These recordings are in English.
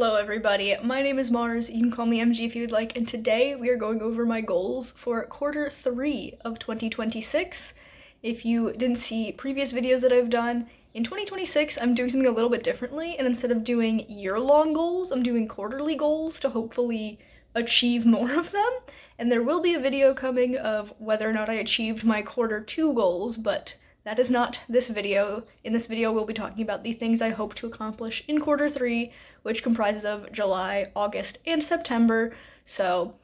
Hello everybody, my name is Mars, you can call me MG if you would like, and today we are going over my goals for quarter 3 of 2026. If you didn't see previous videos that I've done, in 2026 I'm doing something a little bit differently, and instead of doing year-long goals, I'm doing quarterly goals to hopefully achieve more of them. And there will be a video coming of whether or not I achieved my quarter 2 goals, but that is not this video. In this video, we'll be talking about the things I hope to accomplish in quarter 3, which comprises of July, August, and September. So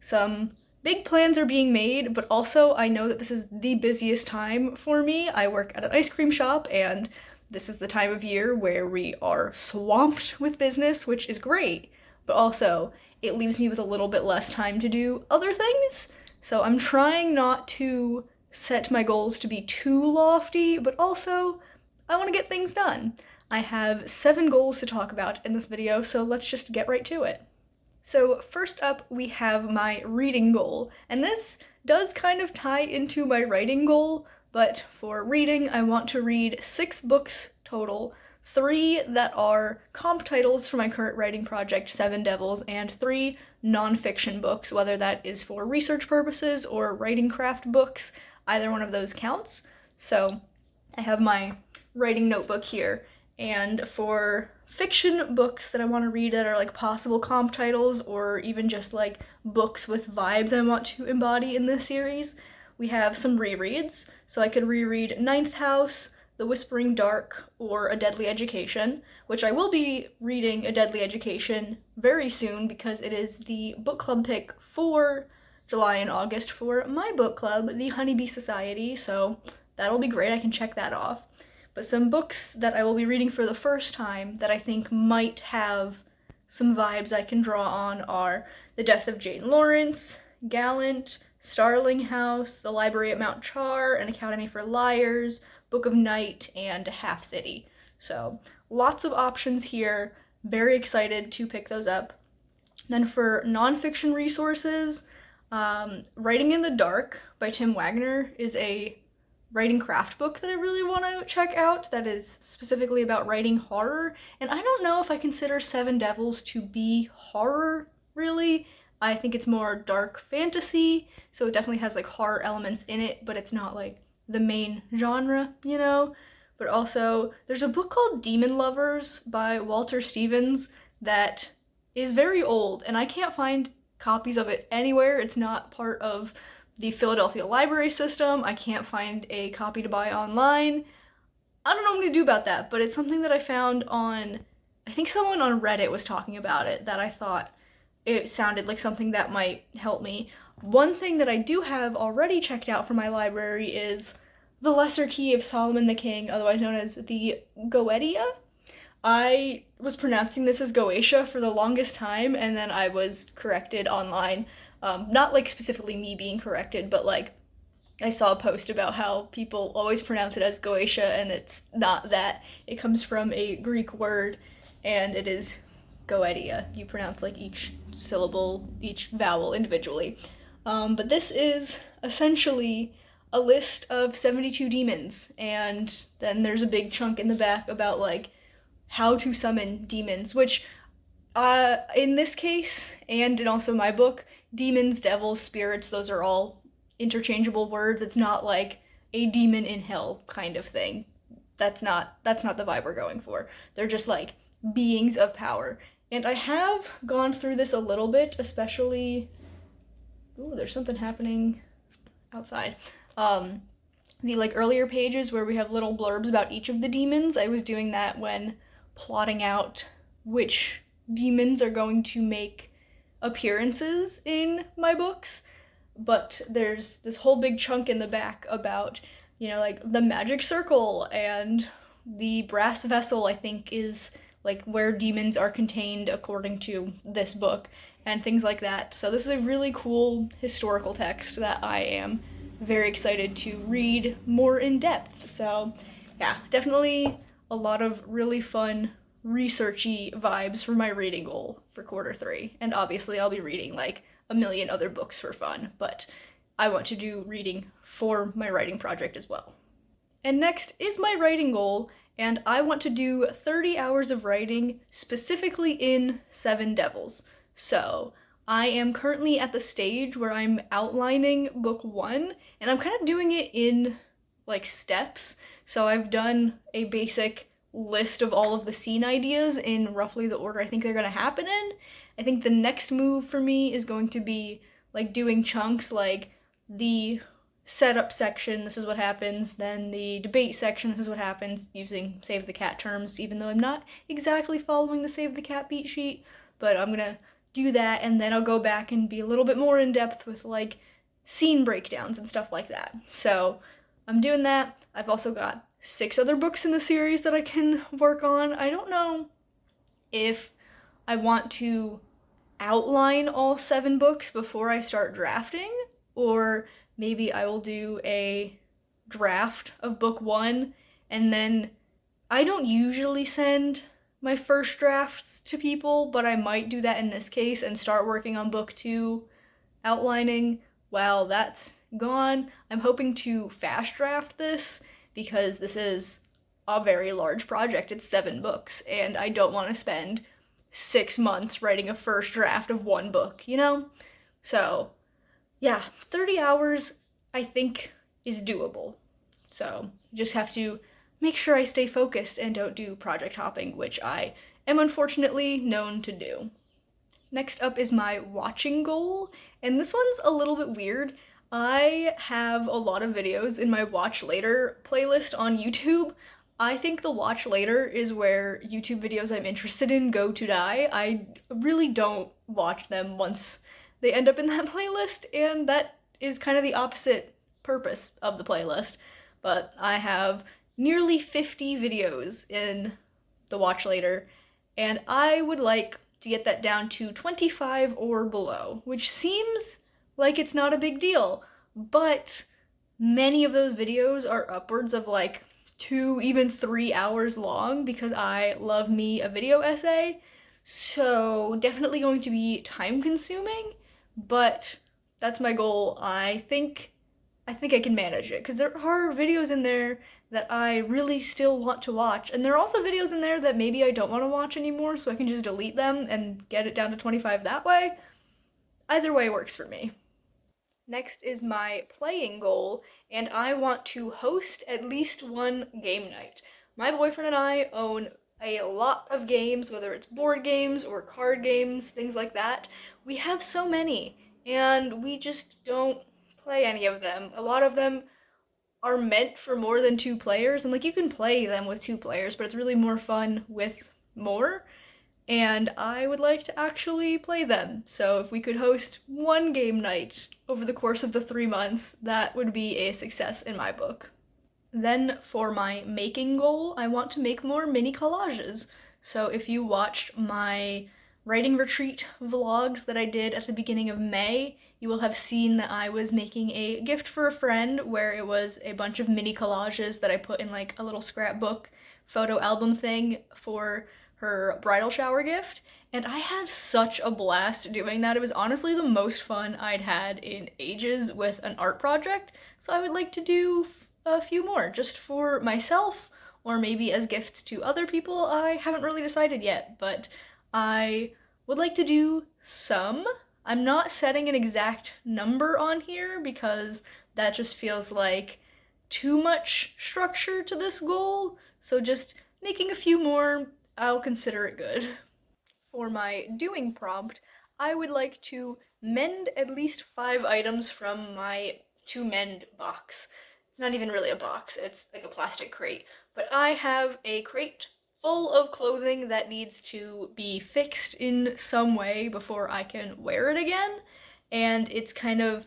some big plans are being made, but also I know that this is the busiest time for me. I work at an ice cream shop, and this is the time of year where we are swamped with business, which is great, but also it leaves me with a little bit less time to do other things. So I'm trying not to set my goals to be too lofty, but also I want to get things done. I have 7 goals to talk about in this video, so let's just get right to it. So first up, we have my reading goal, and this does kind of tie into my writing goal, but for reading, I want to read 6 books total, 3 that are comp titles for my current writing project, Seven Devils, and 3 nonfiction books, whether that is for research purposes or writing craft books. Either one of those counts. So I have my writing notebook here, and for fiction books that I want to read that are like possible comp titles or even just like books with vibes I want to embody in this series, we have some rereads. So I could reread Ninth House, The Whispering Dark, or A Deadly Education, which I will be reading A Deadly Education very soon because it is the book club pick for July and August for my book club, the Honeybee Society, so that'll be great, I can check that off. But some books that I will be reading for the first time that I think might have some vibes I can draw on are The Death of Jane Lawrence, Gallant, Starling House, The Library at Mount Char, An Academy for Liars, Book of Night, and Half City. So lots of options here, very excited to pick those up. Then for nonfiction resources, Writing in the Dark by Tim Wagner is a writing craft book that I really want to check out that is specifically about writing horror, and I don't know if I consider Seven Devils to be horror, really. I think it's more dark fantasy, so it definitely has like horror elements in it, but it's not like the main genre, you know? But also, there's a book called Demon Lovers by Walter Stevens that is very old, and I can't find copies of it anywhere. It's not part of the Philadelphia library system. I can't find a copy to buy online. I don't know what I'm gonna do about that, but it's something that I found on, I think someone on Reddit was talking about it, that I thought it sounded like something that might help me. One thing that I do have already checked out from my library is The Lesser Key of Solomon the King, otherwise known as the Goetia. I was pronouncing this as Goetia for the longest time, and then I was corrected online. Not like specifically me being corrected, but like I saw a post about how people always pronounce it as Goetia, and it's not that. It comes from a Greek word, and it is Goetia. You pronounce like each syllable, each vowel individually. But this is essentially a list of 72 demons, and then there's a big chunk in the back about like how to summon demons, which in this case, and in also my book, demons, devils, spirits, those are all interchangeable words. It's not like a demon in hell kind of thing. That's not the vibe we're going for. They're just like beings of power. And I have gone through this a little bit, especially, ooh, there's something happening outside. The like earlier pages where we have little blurbs about each of the demons. I was doing that when plotting out which demons are going to make appearances in my books, but there's this whole big chunk in the back about, you know, like the magic circle, and the brass vessel I think is like where demons are contained according to this book, and things like that. So this is a really cool historical text that I am very excited to read more in depth. So yeah, definitely a lot of really fun researchy vibes for my reading goal for quarter 3. And obviously I'll be reading like a million other books for fun, but I want to do reading for my writing project as well. And next is my writing goal, and I want to do 30 hours of writing specifically in Seven Devils. So I am currently at the stage where I'm outlining book one, and I'm kind of doing it in like steps. So I've done a basic list of all of the scene ideas in roughly the order I think they're going to happen in. I think the next move for me is going to be like doing chunks like the setup section, this is what happens, then the debate section, this is what happens, using Save the Cat terms, even though I'm not exactly following the Save the Cat beat sheet, but I'm gonna do that, and then I'll go back and be a little bit more in depth with like scene breakdowns and stuff like that. So I'm doing that. I've also got 6 other books in the series that I can work on. I don't know if I want to outline all 7 books before I start drafting, or maybe I will do a draft of book 1, and then I don't usually send my first drafts to people, but I might do that in this case and start working on book 2 outlining while that's gone. I'm hoping to fast draft this because this is a very large project. It's 7 books, and I don't want to spend 6 months writing a first draft of one book, you know? So, yeah, 30 hours I think is doable. So, you just have to make sure I stay focused and don't do project hopping, which I am unfortunately known to do. Next up is my watching goal, and this one's a little bit weird. I have a lot of videos in my Watch Later playlist on YouTube. I think the Watch Later is where YouTube videos I'm interested in go to die. I really don't watch them once they end up in that playlist, and that is kind of the opposite purpose of the playlist. But I have nearly 50 videos in the Watch Later, and I would like to get that down to 25 or below, which seems like it's not a big deal, but many of those videos are upwards of like 2, even 3 hours long because I love me a video essay. So definitely going to be time consuming, but that's my goal. I think I can manage it because there are videos in there that I really still want to watch, and there are also videos in there that maybe I don't want to watch anymore, so I can just delete them and get it down to 25 that way. Either way works for me. Next is my playing goal, and I want to host at least one game night. My boyfriend and I own a lot of games, whether it's board games or card games, things like that. We have so many, and we just don't play any of them. A lot of them are meant for more than 2 players, and like you can play them with 2 players, but it's really more fun with more, and I would like to actually play them. So if we could host one game night over the course of the 3 months, that would be a success in my book. Then for my making goal, I want to make more mini collages. So if you watched my writing retreat vlogs that I did at the beginning of May, you will have seen that I was making a gift for a friend where it was a bunch of mini collages that I put in like a little scrapbook photo album thing for her bridal shower gift, and I had such a blast doing that. It was honestly the most fun I'd had in ages with an art project, so I would like to do a few more just for myself or maybe as gifts to other people. I haven't really decided yet, but I would like to do some. I'm not setting an exact number on here because that just feels like too much structure to this goal, so just making a few more, I'll consider it good. For my doing prompt, I would like to mend at least 5 items from my to mend box. It's not even really a box, it's like a plastic crate, but I have a crate full of clothing that needs to be fixed in some way before I can wear it again, and it's kind of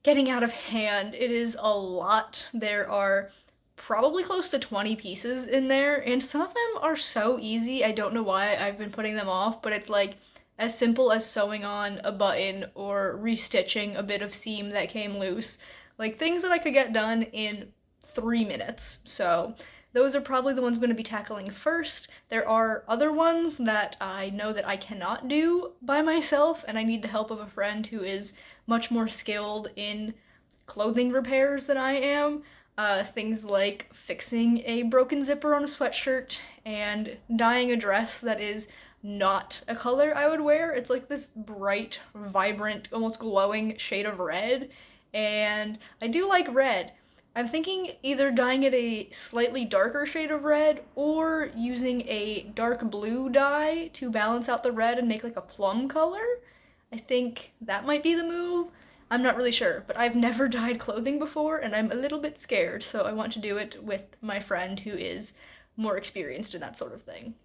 getting out of hand. It is a lot. There are probably close to 20 pieces in there, and some of them are so easy. I don't know why I've been putting them off, but it's like as simple as sewing on a button or restitching a bit of seam that came loose. Like things that I could get done in 3 minutes. So those are probably the ones I'm going to be tackling first. There are other ones that I know that I cannot do by myself, and I need the help of a friend who is much more skilled in clothing repairs than I am. Things like fixing a broken zipper on a sweatshirt and dyeing a dress that is not a color I would wear. It's like this bright, vibrant, almost glowing shade of red, and I do like red. I'm thinking either dyeing it a slightly darker shade of red or using a dark blue dye to balance out the red and make like a plum color. I think that might be the move. I'm not really sure, but I've never dyed clothing before and I'm a little bit scared, so I want to do it with my friend who is more experienced in that sort of thing.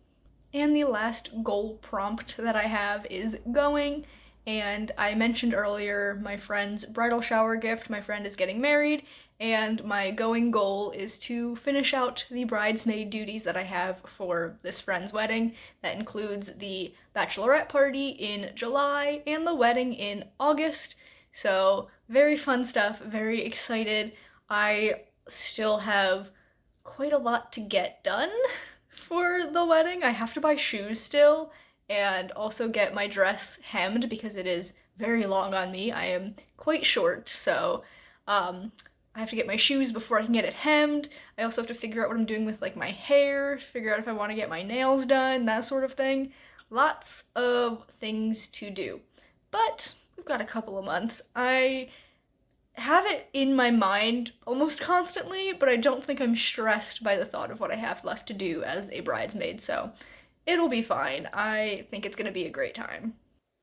And the last goal prompt that I have is going. And I mentioned earlier my friend's bridal shower gift. My friend is getting married, and my going goal is to finish out the bridesmaid duties that I have for this friend's wedding. That includes the bachelorette party in July and the wedding in August. So, very fun stuff, very excited. I still have quite a lot to get done for the wedding. I have to buy shoes still and also get my dress hemmed because it is very long on me. I am quite short, so I have to get my shoes before I can get it hemmed. I also have to figure out what I'm doing with like my hair, figure out if I want to get my nails done, that sort of thing. Lots of things to do. But we've got a couple of months. I have it in my mind almost constantly, but I don't think I'm stressed by the thought of what I have left to do as a bridesmaid, so it'll be fine. I think it's gonna be a great time.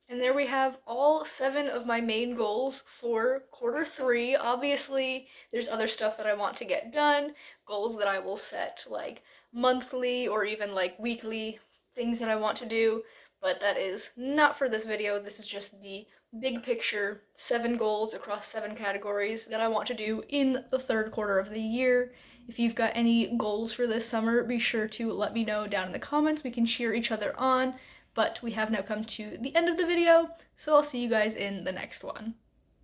And there we have all 7 of my main goals for quarter 3. Obviously, there's other stuff that I want to get done, goals that I will set like monthly or even like weekly, things that I want to do, but that is not for this video. This is just the big picture, 7 goals across 7 categories that I want to do in the 3rd quarter of the year. If you've got any goals for this summer, be sure to let me know down in the comments. We can cheer each other on. But we have now come to the end of the video, so I'll see you guys in the next one.